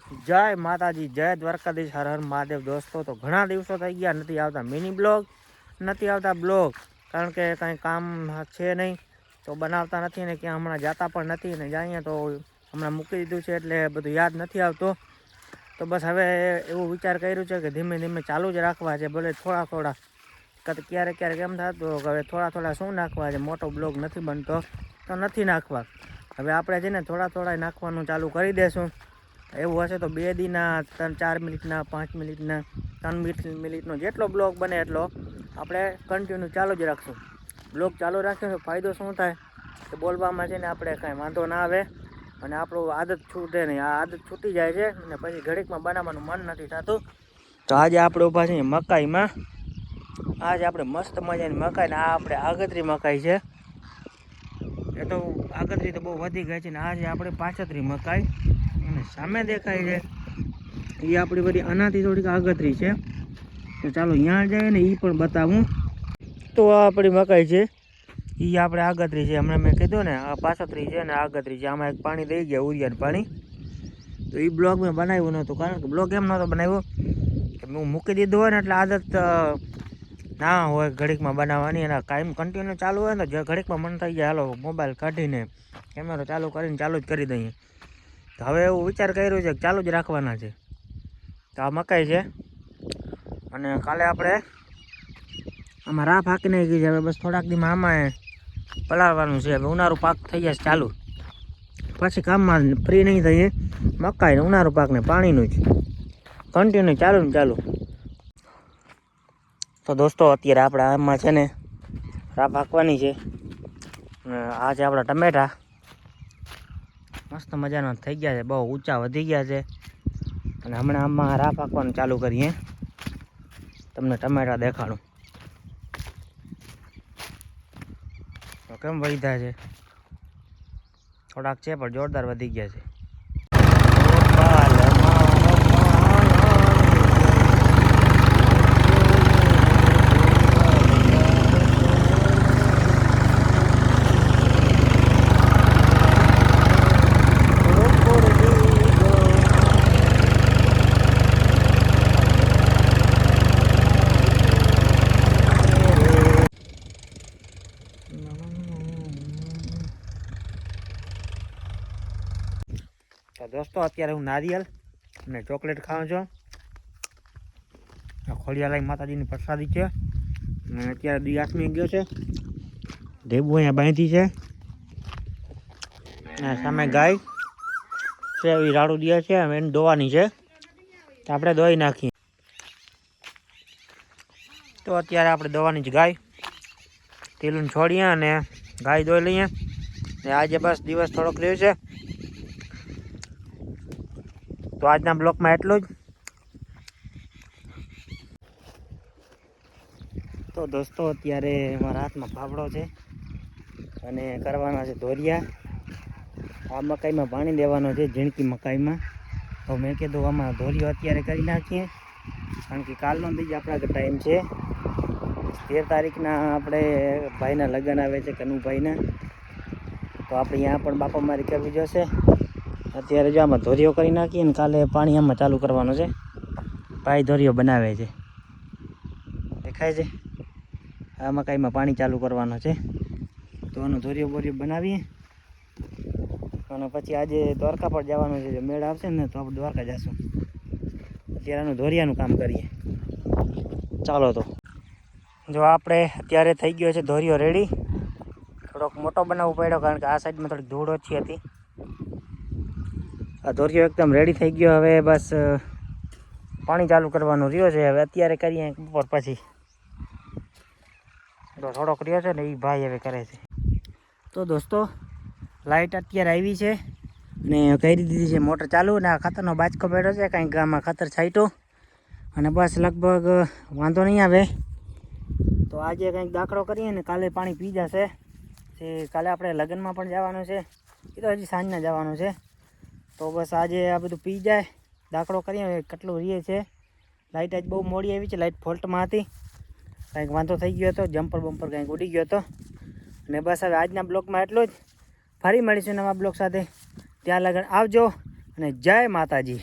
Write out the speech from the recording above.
જય માતાજી, જય દ્વારકાધીશ, હર હર મહાદેવ. દોસ્તો તો ઘણા દિવસો થઈ ગયા નથી આવતા મિની બ્લોગ, નથી આવતા બ્લોગ, કારણ કે કંઈ કામ છે નહીં તો બનાવતા નથી ને ક્યાં હમણાં જતા પણ નથી ને જઈએ તો હમણાં મૂકી દીધું છે એટલે બધું યાદ નથી આવતો. તો બસ હવે એવું વિચાર કર્યું છે કે ધીમે ધીમે ચાલુ જ રાખવા છે, ભલે થોડા થોડા ક્યારેક ક્યારેક એમ થતું હવે થોડા થોડા શું નાખવા છે, મોટો બ્લોગ નથી બનતો તો નથી નાખવા. હવે આપણે છે ને થોડા થોડા નાખવાનું ચાલુ કરી દેશું. એવું હશે તો 2 દીના 4 મિનિટના 5 મિનિટના 3 મિનિટનો જેટલો બ્લોગ બને એટલો આપણે કન્ટિન્યુ ચાલુ જ રાખશું. બ્લોગ ચાલુ રાખીએ તો ફાયદો શું થાય કે બોલવામાં છે ને આપણે કાંઈ વાંધો ના આવે અને આપણું આદત છૂટે નહીં. આ આદત છૂટી જાય છે અને પછી ઘડીકમાં બનાવવાનું મન નથી થતું. તો આજે આપણે ઊભા છીએ મકાઈમાં. આજે આપણે મસ્ત મજાની મકાઈ, ને આ આપણે આગતરી મકાઈ છે. એ તો આગતરી તો બહુ વધી ગઈ છે ને આજે આપણે 75 મકાઈ અને સામે દેખાય છે એ આપણી બધી આનાથી થોડીક આગતરી છે. તો ચાલો અહીંયા જાય ને એ પણ બતાવું. તો આ આપણી મકાઈ છે એ આપણે આગતરી છે. હમણાં મેં કીધું ને આ 75 છે ને આગતરી છે. આમાં એક પાણી દઈ ગયા, ઉરિયાનું પાણી. તો એ બ્લોગ મેં બનાવ્યું નહોતું, કારણ કે બ્લોગ એમ નહોતો બનાવ્યો કે હું મૂકી દીધું હોય ને એટલે આદત ના હોય ઘડીકમાં બનાવવાની. અને કાયમ કન્ટિન્યુ ચાલુ હોય ને તો ઘડીકમાં મન થઈ જાય હાલો મોબાઈલ કાઢીને કેમેરો ચાલુ કરીને ચાલુ જ કરી દઈએ. તો હવે એવું વિચાર કર્યું છે કે ચાલુ જ રાખવાના છે. તો આ મકાઈ છે અને કાલે આપણે આમાં રાહ ફાંકી નાખી છે. હવે બસ થોડાક દીમાં આમાં પલાળવાનું છે. હવે ઉનાળું પાક થઈ જશે ચાલુ, પછી કામમાં ફ્રી નહીં થઈએ. મકાઈ ને ઉનાળું પાક ને પાણીનું જ કન્ટિન્યુ ચાલુ ને ચાલુ. તો દોસ્તો અત્યારે આપણે આમાં છે ને રાહ ફાંકવાની છે. આ છે આપણા ટમેટા, મસ્ત મજાના થઈ ગયા છે, બહુ ઊંચા વધી ગયા છે. અને હમણાં આમાં રાહ ફાંકવાનું ચાલુ કરીએ, તમને ટમેટા દેખાડું તો કેમ વધ્યા છે. થોડાક છે પણ જોરદાર વધી ગયા છે. તો દોસ્તો અત્યારે હું નારિયેલ અને ચોકલેટ ખાઉં છું. ખોડિયાલાઈ માતાજીની પ્રસાદી છે. અને અત્યારે દિયાસમી ગયો છે, ઢેબુ અહીંયા બાંધી છે. અને સામે ગાય છે એવી રાડું દે છે, હવે એને દોવાની છે તો આપણે દોઈ નાખીએ. તો અત્યારે આપણે દોવાની જ ગાય તેલું છોડીએ અને ગાય દોઈ લઈએ. ને આજે બસ દિવસ થોડોક રહ્યો છે તો આજના બ્લોકમાં એટલું જ. તો દોસ્તો અત્યારે મારા હાથમાં ફાફડો છે અને કરવાના છે ધોરિયા. આ મકાઈમાં પાણી દેવાનું છે, ઝીણકી મકાઈમાં. તો મેં કીધું આમાં ધોરિયો અત્યારે કરી નાખીએ, કારણ કે કાલનો બીજ આપણા ટાઈમ છે. 13 તારીખના આપણે ભાઈના લગ્ન આવે છે, કનુભાઈના. તો આપણે અહીંયા પણ બાપા મારી કરવી જોશે. અત્યારે જો આમાં ધોરિયો કરી નાખીએ ને કાલે પાણી આમાં ચાલુ કરવાનું છે. ભાઈ ધોરિયો બનાવે છે, દેખાય છે. આ મકાઈમાં પાણી ચાલુ કરવાનું છે તો આનો ધોરિયો બોરિયો બનાવીએ. અને પછી આજે દ્વારકા પર જવાનું છે. જો મેળ આવશે ને તો આપણે દ્વારકા જઈશું. અત્યારે આનું ધોરિયાનું કામ કરીએ. ચાલો તો જો આપણે અત્યારે થઈ ગયો છે ધોરિયો રેડી. થોડોક મોટો બનાવવો પડ્યો કારણ કે આ સાઈડમાં થોડીક ધૂળ ઓછી હતી. આ ધોરિયો એકદમ રેડી થઈ ગયો. હવે બસ પાણી ચાલુ કરવાનું રહ્યો છે. હવે અત્યારે કરીએ બપોર પછી. તો થોડોક રહ્યો છે ને એ ભાઈ હવે કરે છે. તો દોસ્તો લાઇટ અત્યારે આવી છે ને કરી દીધી છે મોટર ચાલુ. ને આ ખાતરનો બાચકો બેઠો છે, કાંઈક આમાં ખાતર છાંટ્યું અને બસ લગભગ વાંધો નહીં આવે. તો આજે કંઈક દાખલો કરીએ ને કાલે પાણી પી જશે. કાલે આપણે લગ્નમાં પણ જવાનું છે, એ તો હજી સાંજના જવાનું છે. તો બસ આજે આ બધું પી જાય, દાખલો કરીએ કેટલું રીએ છે. લાઇટ આજ બહુ મોડી આવી છે, લાઇટ ફોલ્ટમાં હતી, કંઈક વાંધો થઈ ગયો હતો, જમ્પર બમ્પર કંઈક ઉડી ગયો હતો. અને બસ હવે આજના બ્લોગમાં એટલું જ. ફરી મળીશું નવા બ્લોગ સાથે. ત્યાં લગન આવજો અને જય માતાજી.